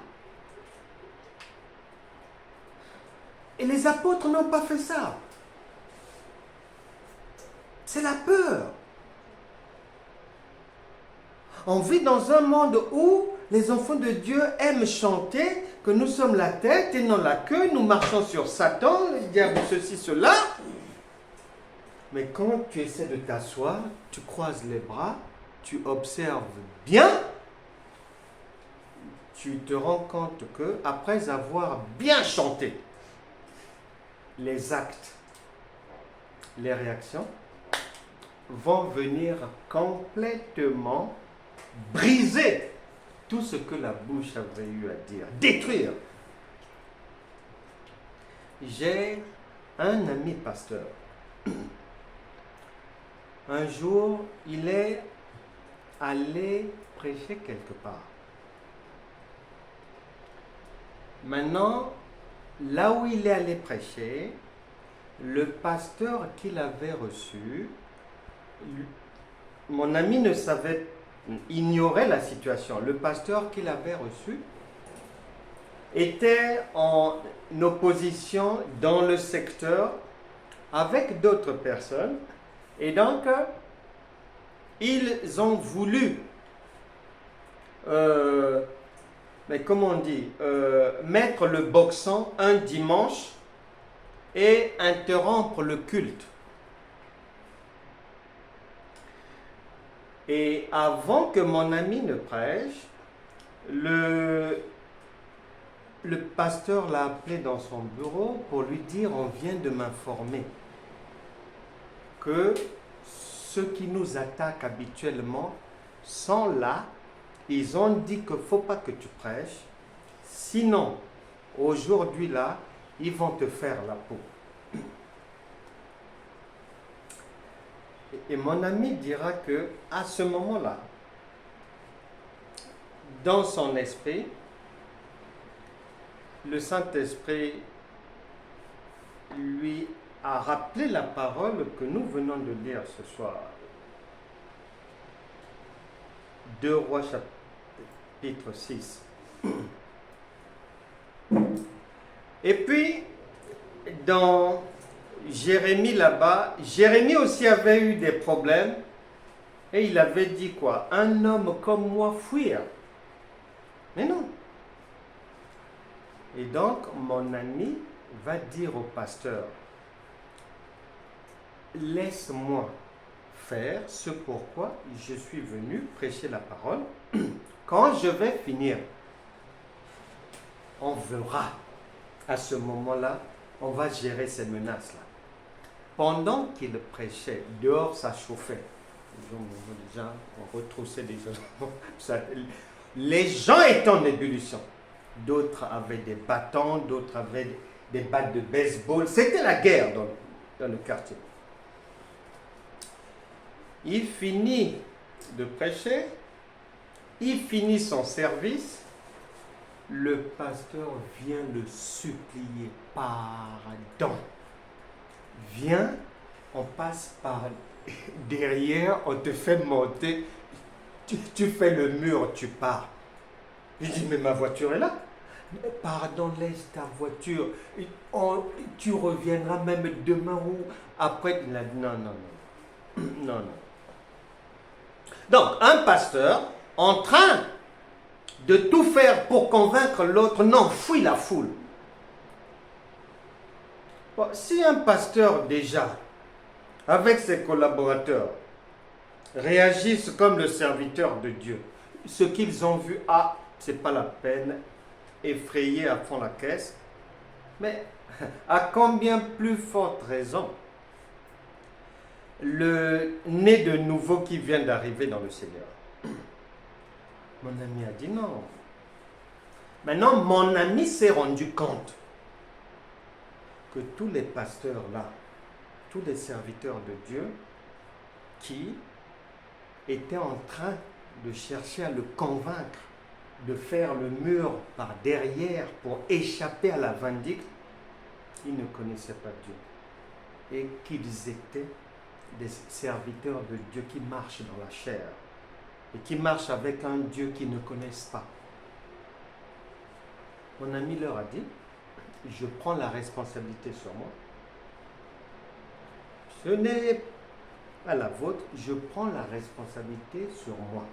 Et les apôtres n'ont pas fait ça. C'est la peur. On vit dans un monde où les enfants de Dieu aiment chanter que nous sommes la tête et non la queue, nous marchons sur Satan, le diable, ceci, cela. Mais quand tu essaies de t'asseoir, tu croises les bras, tu observes bien, tu te rends compte que après avoir bien chanté, les actes, les réactions vont venir complètement briser tout ce que la bouche avait eu à dire, détruire. J'ai un ami pasteur. Un jour, il est allé prêcher quelque part. Maintenant, là où il est allé prêcher, le pasteur qu'il avait reçu, mon ami ne savait, ignorait la situation. Le pasteur qu'il avait reçu était en opposition dans le secteur avec d'autres personnes. Et donc, ils ont voulu, mais comment on dit, mettre le boxon un dimanche et interrompre le culte. Et avant que mon ami ne prêche, le pasteur l'a appelé dans son bureau pour lui dire: on vient de m'informer que ceux qui nous attaquent habituellement sont là. Ils ont dit qu'il ne faut pas que tu prêches, sinon aujourd'hui là, ils vont te faire la peau. Et mon ami dira que à ce moment-là, dans son esprit, le Saint-Esprit lui a rappelé la parole que nous venons de lire ce soir. 2 Rois chapitre 6. Et puis, dans Jérémie là-bas, Jérémie aussi avait eu des problèmes et il avait dit quoi? Un homme comme moi fuir. Mais non. Et donc, mon ami va dire au pasteur, laisse-moi faire ce pourquoi je suis venu prêcher la parole. Quand je vais finir, on verra. À ce moment-là, on va gérer ces menaces-là. Pendant qu'il prêchait, dehors ça chauffait. Les gens ont retroussé des gens. Les gens étaient en ébullition. D'autres avaient des bâtons, d'autres avaient des battes de baseball. C'était la guerre dans le quartier. Il finit de prêcher, il finit son service, le pasteur vient le supplier, pardon. Viens, on passe par derrière, on te fait monter, tu fais le mur, tu pars. Il dit, mais ma voiture est là. Pardon, laisse ta voiture, tu reviendras même demain ou après. Il a dit, non, non, non, non, non. Donc, un pasteur en train de tout faire pour convaincre l'autre, non, fuis la foule. Bon, si un pasteur déjà, avec ses collaborateurs, réagissent comme le serviteur de Dieu, ce qu'ils ont vu, ah, c'est pas la peine, effrayé à fond la caisse, mais à combien plus forte raison le né de nouveau qui vient d'arriver dans le Seigneur. Mon ami a dit non. Maintenant, mon ami s'est rendu compte que tous les pasteurs là, tous les serviteurs de Dieu qui étaient en train de chercher à le convaincre de faire le mur par derrière pour échapper à la vindicte, ils ne connaissaient pas Dieu et qu'ils étaient des serviteurs de Dieu qui marchent dans la chair et qui marchent avec un Dieu qu'ils ne connaissent pas. Mon ami leur a dit, je prends la responsabilité sur moi. Ce n'est pas la vôtre, je prends la responsabilité sur moi.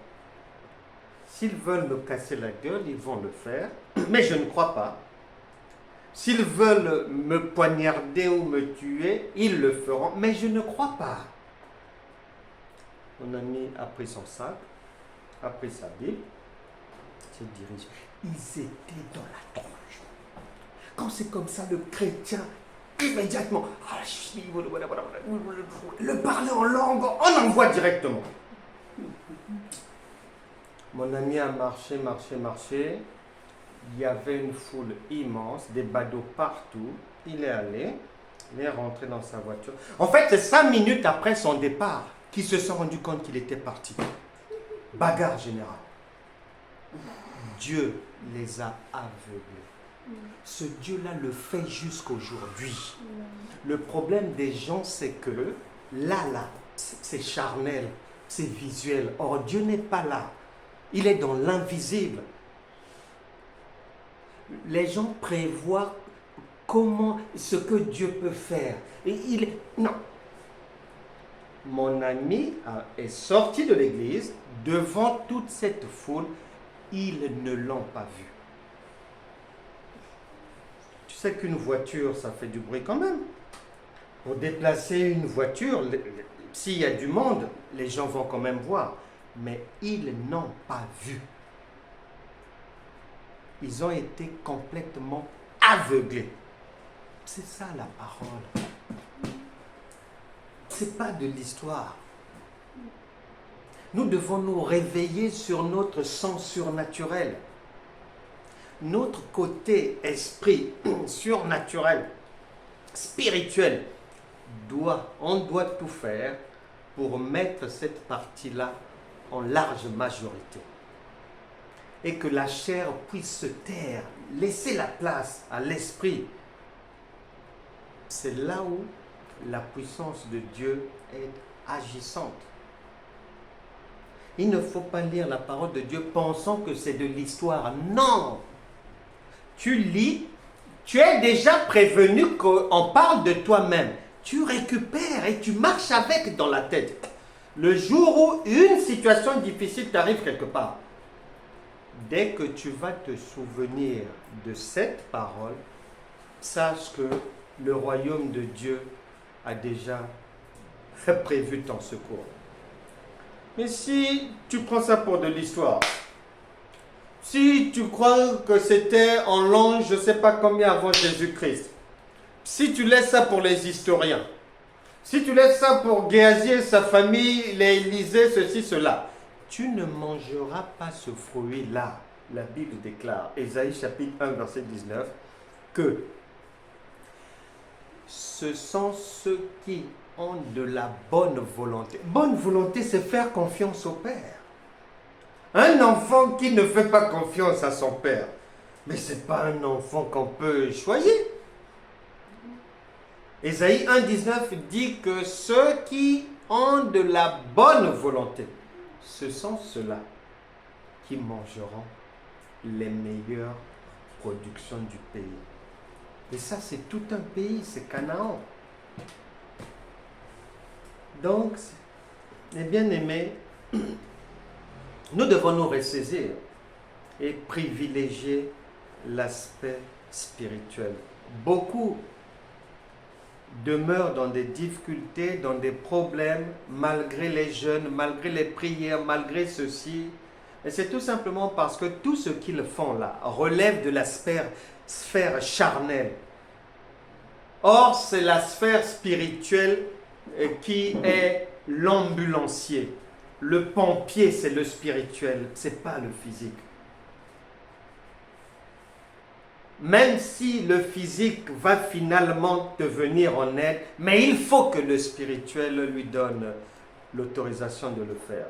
S'ils veulent me casser la gueule, ils vont le faire, mais je ne crois pas. S'ils veulent me poignarder ou me tuer, ils le feront, mais je ne crois pas. Mon ami a pris son sac, a pris sa Bible, se dirige. Ils étaient dans la tronche. Quand c'est comme ça, le chrétien, immédiatement, le parler en langue, on envoie directement. Mon ami a marché, marché, marché. Il y avait une foule immense, des badauds partout. Il est allé, il est rentré dans sa voiture. En fait, c'est 5 minutes après son départ qu'ils se sont rendus compte qu'il était parti. Bagarre générale. Dieu les a aveuglés. Ce Dieu-là le fait jusqu'aujourd'hui. Le problème des gens, c'est que là, c'est charnel, c'est visuel. Or, Dieu n'est pas là. Il est dans l'invisible. Les gens prévoient comment, ce que Dieu peut faire. Et non. Mon ami est sorti de l'église devant toute cette foule. Ils ne l'ont pas vu. Tu sais qu'une voiture, ça fait du bruit quand même. Pour déplacer une voiture, s'il y a du monde, les gens vont quand même voir. Mais ils n'ont pas vu. Ils ont été complètement aveuglés. C'est ça la parole. C'est pas de l'histoire. Nous devons nous réveiller sur notre sens surnaturel. Notre côté esprit surnaturel, spirituel, on doit tout faire pour mettre cette partie-là en large majorité. et que la chair puisse se taire, laisser la place à l'esprit. C'est là où la puissance de Dieu est agissante. Il ne faut pas lire la parole de Dieu pensant que c'est de l'histoire. Non! Tu lis, tu es déjà prévenu qu'on parle de toi-même. Tu récupères et tu marches avec dans la tête. Le jour où une situation difficile t'arrive quelque part, dès que tu vas te souvenir de cette parole, sache que le royaume de Dieu a déjà prévu ton secours. Mais si tu prends ça pour de l'histoire, si tu crois que c'était en l'an je ne sais pas combien avant Jésus-Christ, si tu laisses ça pour les historiens, si tu laisses ça pour Géasi et sa famille, les Élysées, ceci, cela, tu ne mangeras pas ce fruit-là. La Bible déclare, Ésaïe chapitre 1, verset 19, que ce sont ceux qui ont de la bonne volonté. Bonne volonté, c'est faire confiance au Père. Un enfant qui ne fait pas confiance à son Père, mais ce n'est pas un enfant qu'on peut choyer. Ésaïe 1,19 dit que ceux qui ont de la bonne volonté, ce sont ceux-là qui mangeront les meilleures productions du pays. Et ça, c'est tout un pays, c'est Canaan. Donc, mes bien-aimés, nous devons nous ressaisir et privilégier l'aspect spirituel. Beaucoup demeurent dans des difficultés, dans des problèmes, malgré les jeûnes, malgré les prières, malgré ceci. Et c'est tout simplement parce que tout ce qu'ils font là relève de la sphère charnelle. Or, c'est la sphère spirituelle qui est l'ambulancier. Le pompier, c'est le spirituel, ce n'est pas le physique. Même si le physique va finalement te venir en aide, mais il faut que le spirituel lui donne l'autorisation de le faire.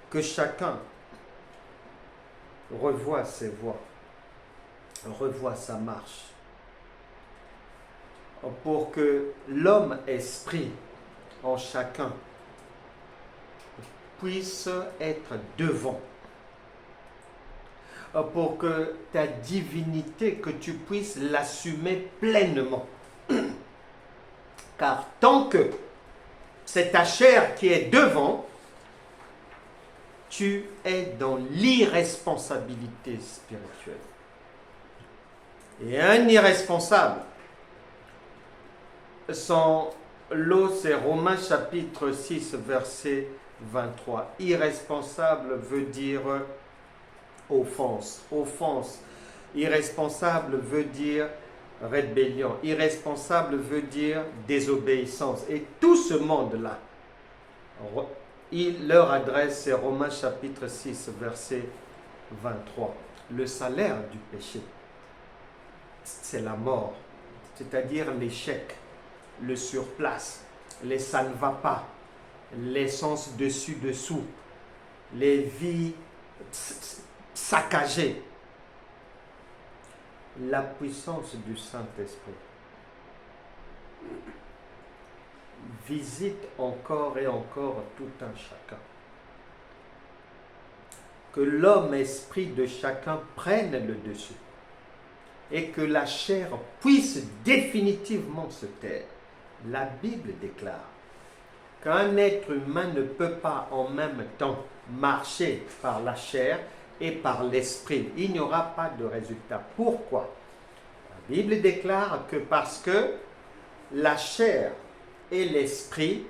Que chacun revoie ses voies, revoie sa marche, pour que l'homme-esprit en chacun puisse être devant, pour que ta divinité, que tu puisses l'assumer pleinement. Car tant que c'est ta chair qui est devant, tu es dans l'irresponsabilité spirituelle. Et un irresponsable, son lot, c'est Romains chapitre 6, verset 23. Irresponsable veut dire offense. Offense. Irresponsable veut dire rébellion. Irresponsable veut dire désobéissance. Et tout ce monde-là, leur adresse, c'est Romains chapitre 6, verset 23. Le salaire du péché, c'est la mort, c'est-à-dire l'échec, le surplace, les ça ne va pas, l'essence dessus-dessous, les vies saccagées. La puissance du Saint-Esprit visite encore et encore tout un chacun. Que l'homme-esprit de chacun prenne le dessus et que la chair puisse définitivement se taire. La Bible déclare qu'un être humain ne peut pas en même temps marcher par la chair et par l'esprit. Il n'y aura pas de résultat. Pourquoi? La Bible déclare que parce que la chair et l'esprit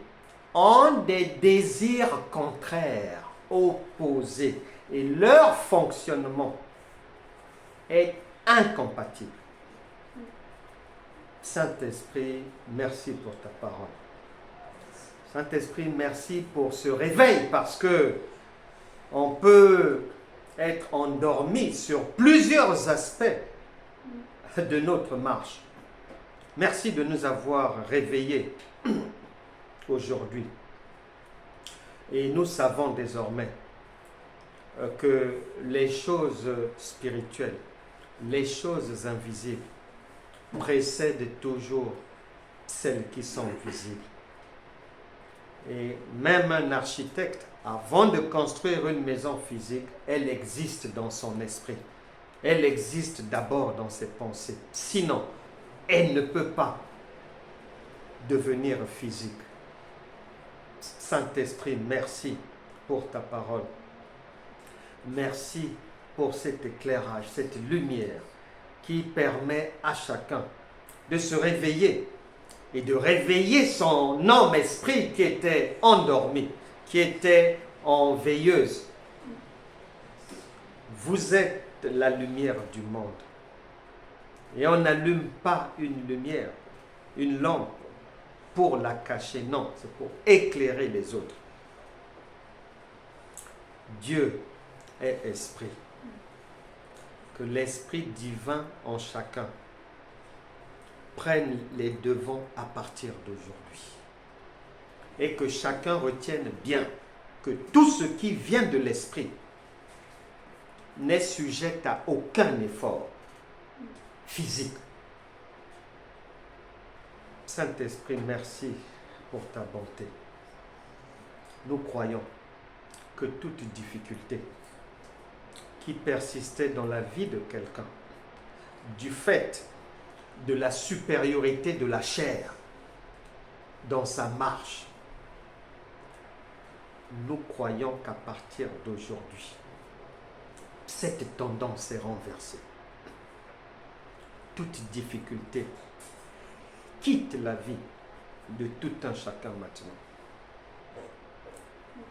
ont des désirs contraires, opposés, et leur fonctionnement est incompatible. Saint-Esprit, merci pour ta parole. Saint-Esprit, merci pour ce réveil, parce que on peut être endormi sur plusieurs aspects de notre marche. Merci de nous avoir réveillés aujourd'hui. Et nous savons désormais que les choses spirituelles, les choses invisibles précèdent toujours celles qui sont visibles. Et même un architecte, avant de construire une maison physique, elle existe dans son esprit. Elle existe d'abord dans ses pensées. Sinon, elle ne peut pas devenir physique. Saint-Esprit, merci pour ta parole. Merci pour cet éclairage, cette lumière qui permet à chacun de se réveiller et de réveiller son âme-esprit qui était endormi, qui était en veilleuse. Vous êtes la lumière du monde. Et on n'allume pas une lumière, une lampe pour la cacher. Non, c'est pour éclairer les autres. Dieu est esprit. Que l'esprit divin en chacun prenne les devants à partir d'aujourd'hui. Et que chacun retienne bien que tout ce qui vient de l'esprit n'est sujet à aucun effort physique. Saint-Esprit, merci pour ta bonté. Nous croyons que toute difficulté qui persistait dans la vie de quelqu'un, du fait de la supériorité de la chair dans sa marche, nous croyons qu'à partir d'aujourd'hui, cette tendance est renversée. Toute difficulté quitte la vie de tout un chacun maintenant.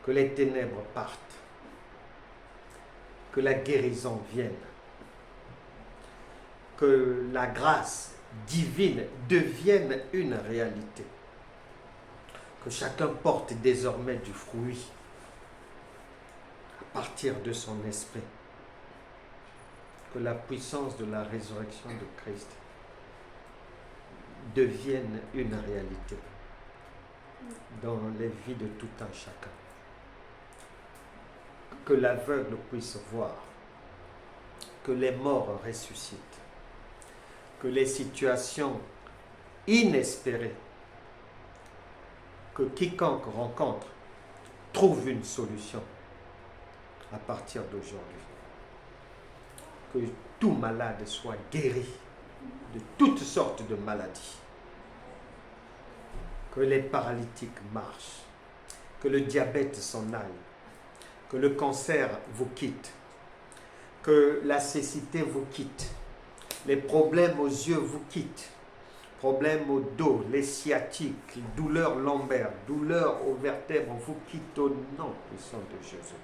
Que les ténèbres partent, que la guérison vienne, que la grâce divine devienne une réalité, que chacun porte désormais du fruit à partir de son esprit, que la puissance de la résurrection de Christ devienne une réalité dans les vies de tout un chacun. Que l'aveugle puisse voir, que les morts ressuscitent, que les situations inespérées, que quiconque rencontre trouve une solution à partir d'aujourd'hui. Que tout malade soit guéri de toutes sortes de maladies. Que les paralytiques marchent, que le diabète s'en aille, que le cancer vous quitte, que la cécité vous quitte, les problèmes aux yeux vous quittent, problèmes au dos, les sciatiques, les douleurs lombaires, douleurs aux vertèbres vous quittent au nom puissant de Jésus.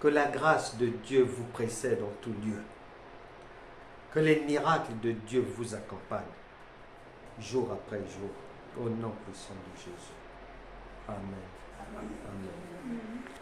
Que la grâce de Dieu vous précède en tout lieu. Que les miracles de Dieu vous accompagnent, jour après jour, au nom puissant de Jésus. Amen. Amen.